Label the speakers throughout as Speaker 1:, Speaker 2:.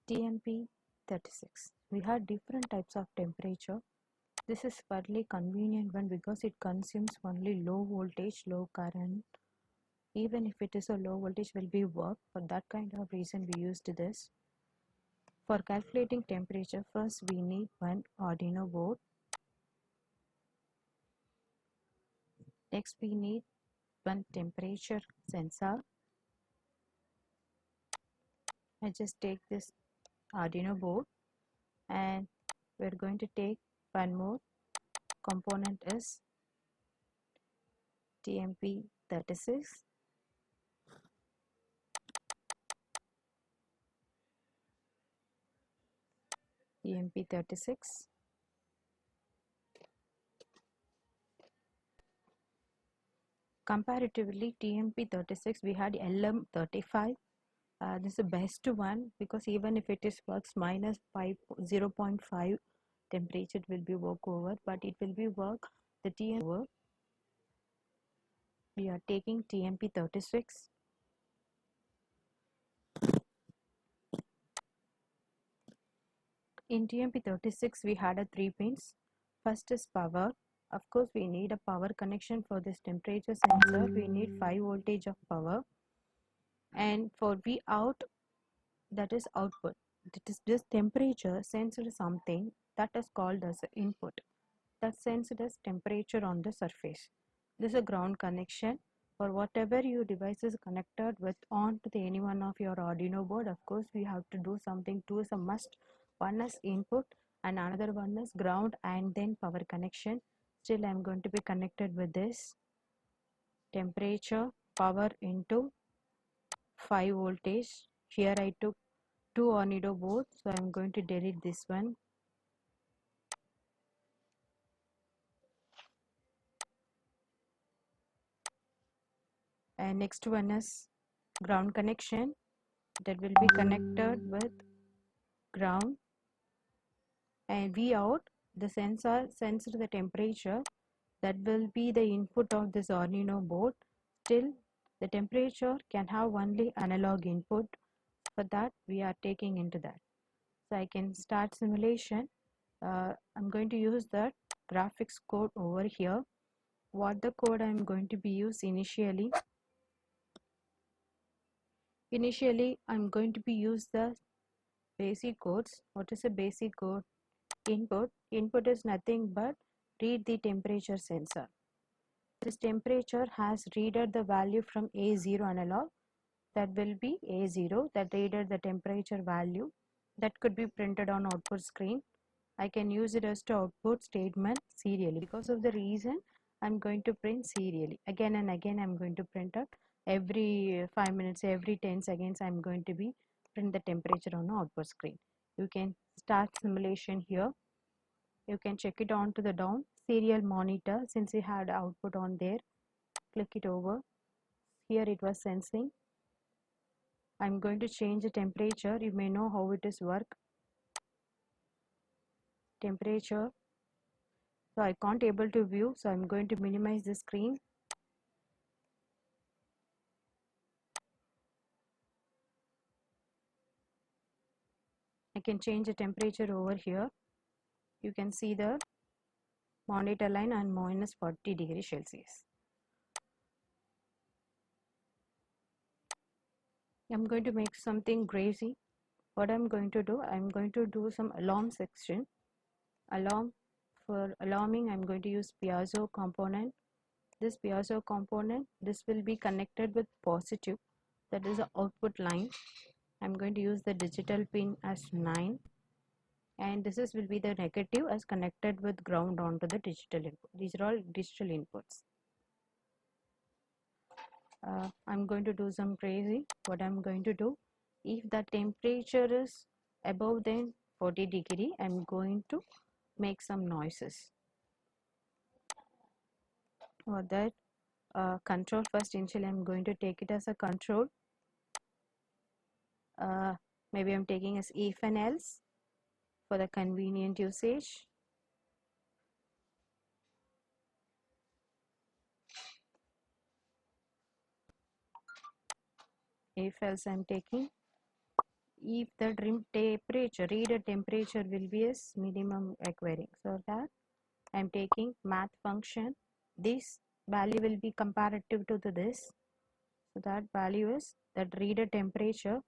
Speaker 1: TMP 36. We have different types of temperature. This is fairly convenient one because it consumes only low voltage, low current. Even if it is a low voltage will be work. For that kind of reason we used this. For calculating temperature, first we need one Arduino board. Next we need one temperature sensor. I just take this Arduino board and we're going to take one more component is TMP 36. TMP 36. Comparatively, TMP 36 we had LM 35. This is the best one because even if it is works minus 0.5 temperature it will be work over, but it will be work the TMP over. We are taking TMP 36. In TMP 36 we had a 3 pins. First is power. Of course we need a power connection for this temperature sensor. We need 5 voltage of power, and for V out, that is output. It is this temperature sensed something that is called as input, that sensed as temperature on the surface. This is a ground connection. For whatever your device is connected with on to any one of your Arduino board, of course we have to do something. Two is a must. One is input and another one is ground and then power connection. Still I am going to be connected with this temperature power into 5 voltage. Here I took 2 Arduino boards, so I am going to delete this one. And next one is ground connection, that will be connected with ground, and V out, the sensor senses the temperature, that will be the input of this Arduino board. Still the temperature can have only analog input. For that we are taking into that. So I can start simulation. I'm going to use the graphics code over here. What the code I'm going to be used initially I'm going to be use the basic codes. What is a basic code? Input is nothing but read the temperature sensor. This temperature has readed the value from A0 analog, that will be A0, that readed the temperature value, that could be printed on output screen. I can use it as to output statement serially. Because of the reason I'm going to print serially. Again and again I'm going to print out every 5 minutes, every 10 seconds I'm going to be print the temperature on the output screen. You can start simulation here. You can check it on to the down serial monitor. Since it had output on there, click it over. Here it was sensing. I'm going to change the temperature. You may know how it is work. Temperature. So I can't able to view, so I'm going to minimize the screen. I can change the temperature over here. You can see the monitor line and minus 40 degrees Celsius. I'm going to make something crazy. What I'm going to do, I'm going to do some alarm section. Alarm, for alarming I'm going to use piezo component. This piezo component, this will be connected with positive, that is the output line. I'm going to use the digital pin as 9, and this is will be the negative as connected with ground onto the digital input. These are all digital inputs. I'm going to do some crazy. What I'm going to do, if the temperature is above than 40 degree, I'm going to make some noises. For that, control first. Initially I'm going to take it as a control. Maybe I'm taking as if and else for the convenient usage. If else I'm taking if the temperature, reader temperature will be as minimum requiring. So that I'm taking math function. This value will be comparative to this. So that value is that reader temperature.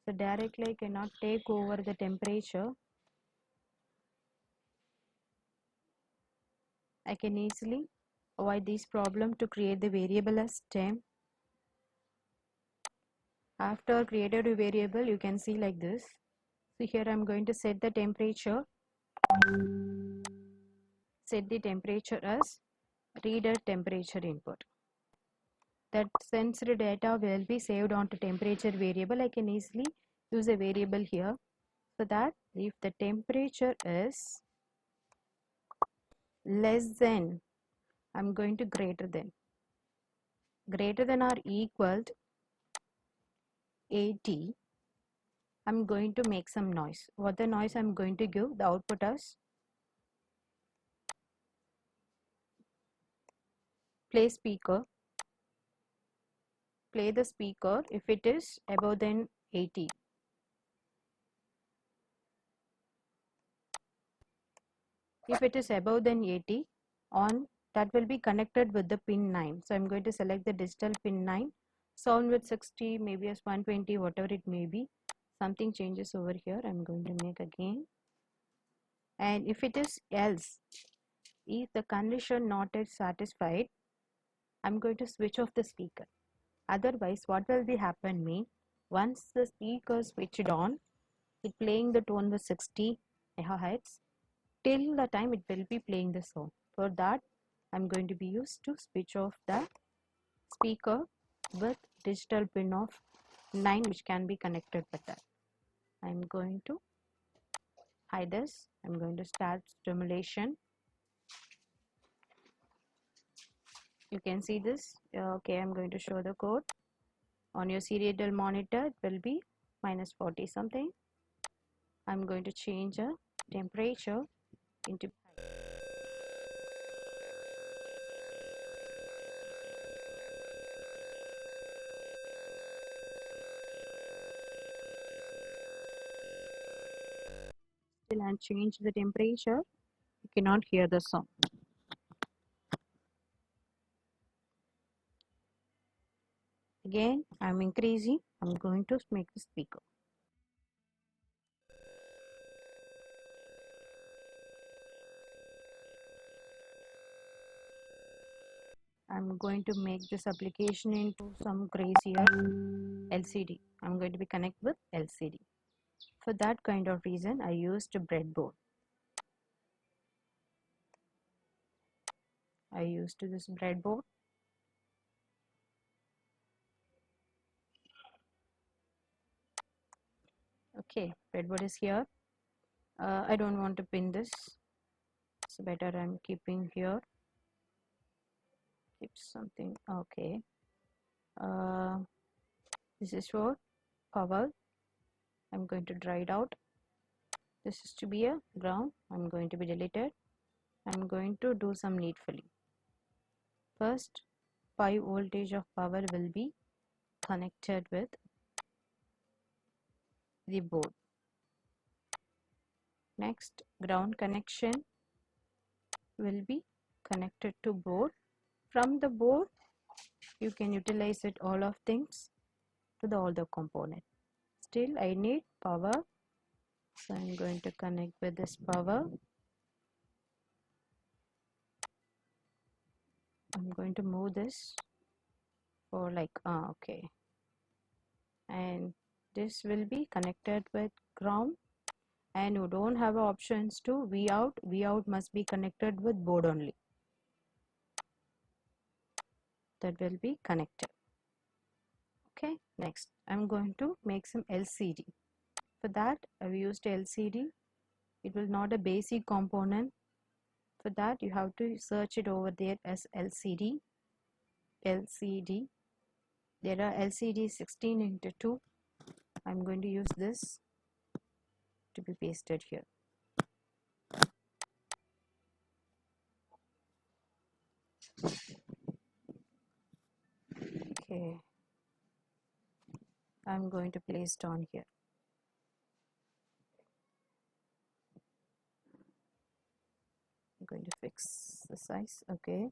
Speaker 1: So directly I cannot take over the temperature. I can easily avoid this problem to create the variable as temp. After created a variable, you can see like this. So here I'm going to set the temperature. Set the temperature as reader temperature input. That sensed data will be saved onto temperature variable. I can easily use a variable here, so that if the temperature is less than, I'm going to greater than or equal to 80, I'm going to make some noise. What the noise I'm going to give, the output as play speaker. Play the speaker if it is above than 80. If it is above than 80, on that will be connected with the pin 9. So I'm going to select the digital pin 9. Sound with 60, maybe as 120, whatever it may be. Something changes over here. I'm going to make again. And if it is else, if the condition not yet satisfied, I'm going to switch off the speaker. Otherwise, what will be happen mean, once the speaker switched on, it playing the tone with 60 megahertz. Till the time it will be playing the song. For that, I'm going to be used to switch off the speaker with digital pin of 9, which can be connected with that. I'm going to hide this. I'm going to start stimulation. You can see this. Okay, I'm going to show the code. On your serial monitor, it will be minus 40 something. I'm going to change a temperature into and change the temperature. You cannot hear the sound. Again, I'm increasing. I'm going to make the speaker. I'm going to make this application into some crazier LCD. I'm going to be connect with LCD. For that kind of reason, I used a breadboard. I used this breadboard. Okay, breadboard is here. I don't want to pin this. So better I'm keeping here. Keep something. Okay. This is for power. I'm going to dry it out. This is to be a ground. I'm going to be deleted. I'm going to do some needfully. First, 5 voltage of power will be connected with the board. Next, ground connection will be connected to board. From the board, you can utilize it all of things to the all the component. Still, I need power, so I'm going to connect with this power. I'm going to move this for like okay, and this will be connected with ground. And you don't have options to V out. V out must be connected with board only. That will be connected. Okay, next I'm going to make some LCD. For that I've used LCD. It will not a basic component. For that you have to search it over there as LCD. LCD. There are LCD 16 into 2. I'm going to use this to be pasted here. Okay, I'm going to place it on here. going to fix the size. Okay,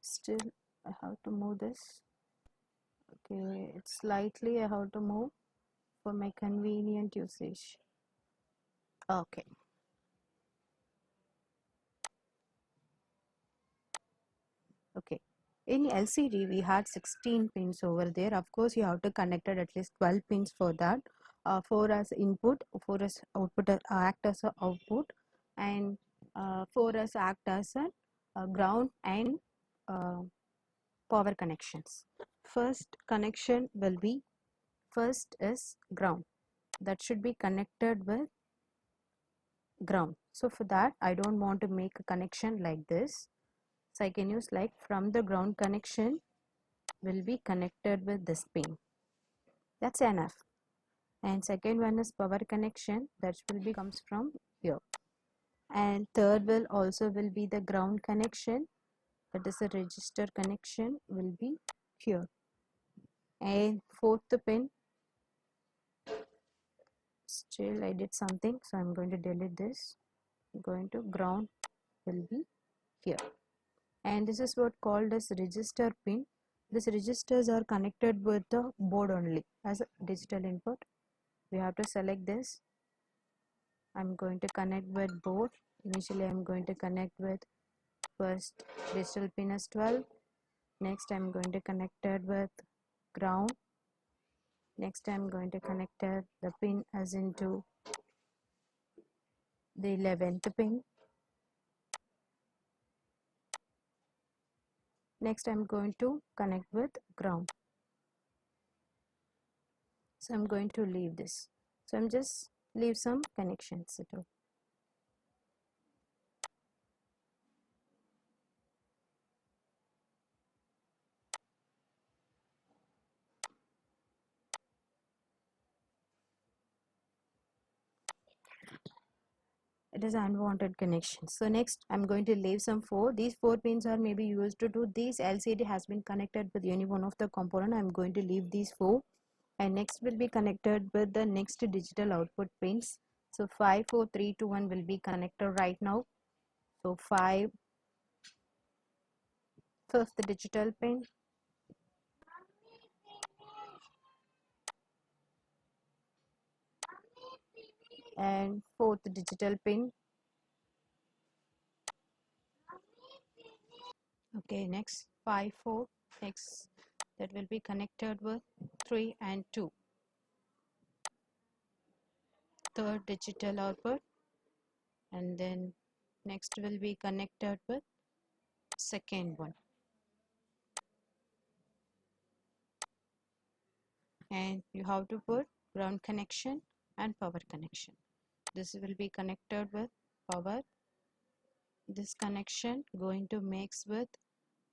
Speaker 1: still I have to move this. Okay, it's slightly I have to move for my convenient usage. Okay. Okay. In LCD, we had 16 pins over there. Of course, you have to connect it at least 12 pins for that. 4 as input, 4 as output, act as a output, and 4 as act as a ground and uh, power connections. First connection will be, first is ground. That should be connected with ground. So for that, I don't want to make a connection like this. So I can use like from the ground connection will be connected with this pin. That's enough. And second one is power connection, that will be comes from here. And third will also will be the ground connection, that is a register connection will be here. And fourth pin, still I did something, so I'm going to delete this. I'm going to ground will be here. And this is what called as register pin. These registers are connected with the board only as a digital input. We have to select this. I'm going to connect with board. Initially I'm going to connect with first digital pin as 12. Next I'm going to connect it with ground. Next I'm going to connect it, the pin as into the 11th pin. Next I'm going to connect with ground. So I'm going to leave this. So I'm just leave some connections at all. It is unwanted connection. So next I'm going to leave some 4. These 4 pins are maybe used to do this. LCD has been connected with any one of the component. I'm going to leave these 4, and next will be connected with the next digital output pins. So 5 4 3 2 1 will be connected right now. So 5, fifth digital pin, and fourth digital pin. Okay, next 5 4, next that will be connected with 3 and 2, third digital output, and then next will be connected with second one, and you have to put ground connection and power connection. This will be connected with power. This connection going to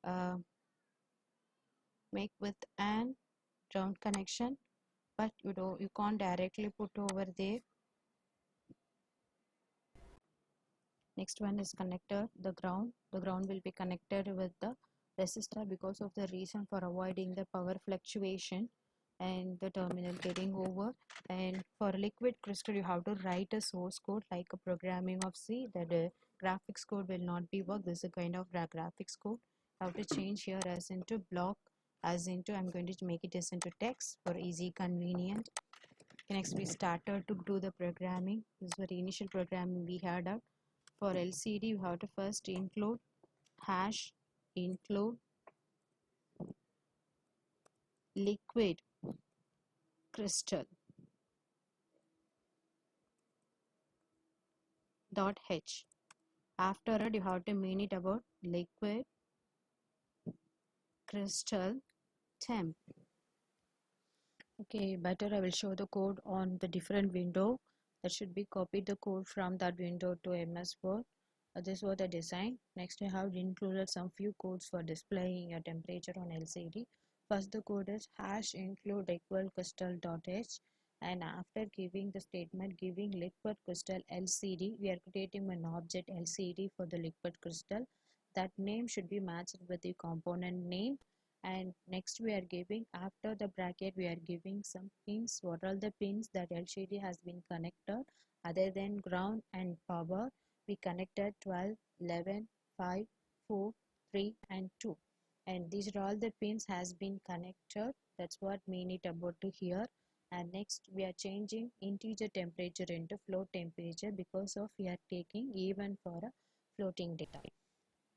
Speaker 1: uh, make with an ground connection, but you can't directly put over there. Next one is connector, the ground. The ground will be connected with the resistor because of the reason for avoiding the power fluctuation and the terminal getting over. And for liquid crystal, you have to write a source code like a programming of C. That graphics code will not be work. This is a kind of graphics code. How to change here as into block, as into I'm going to make it as into text for easy convenient. Next we started to do the programming. This is the initial programming we had out. For LCD, you have to first include hash include liquid crystal dot h. After it, you have to mean it about liquid crystal temp. Okay, better I will show the code on the different window. That should be copied the code from that window to MS Word. This was the design. Next, I have included some few codes for displaying a temperature on LCD. First, the code is hash include liquid crystal dot h, and after giving the statement giving liquid crystal LCD, we are creating an object LCD for the liquid crystal. That name should be matched with the component name. And next we are giving, after the bracket we are giving some pins. What are the pins that LCD has been connected other than ground and power? We connected 12, 11, 5, 4, 3 and 2, and these are all the pins has been connected. That's what mean it about to here. And next we are changing integer temperature into float temperature because of we are taking even for a floating data.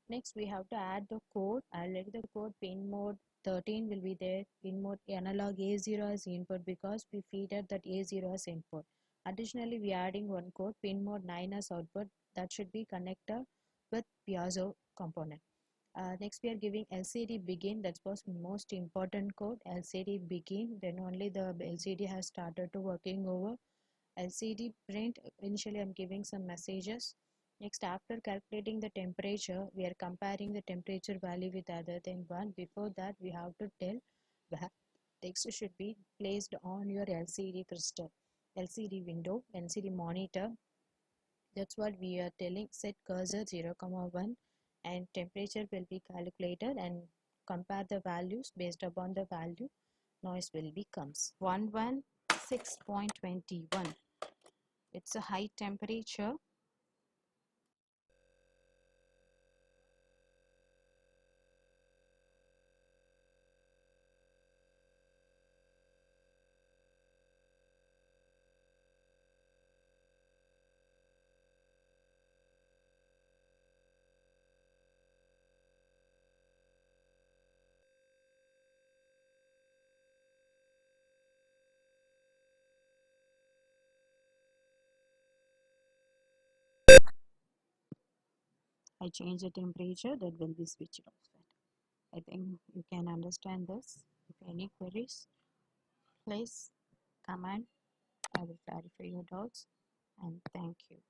Speaker 1: Next we have to add the code. Already the code pin mode 13 will be there. Pin mode analog A0 as input because we feed it that A0 as input. Additionally we are adding one code pin mode 9 as output that should be connected with piezo component. Next we are giving LCD begin. That was most important code. LCD begin, then only the LCD has started to working over. LCD print, initially I'm giving some messages. Next, after calculating the temperature, we are comparing the temperature value with other than one. Before that, we have to tell where text should be placed on your LCD crystal, LCD window, LCD monitor. That's what we are telling. Set cursor 0, 1 and temperature will be calculated and compare the values. Based upon the value, noise will be comes 116.21. It's a high temperature. I change the temperature, that will be switched off. I think you can understand this. If any queries, please comment. I will clarify your doubts, and thank you.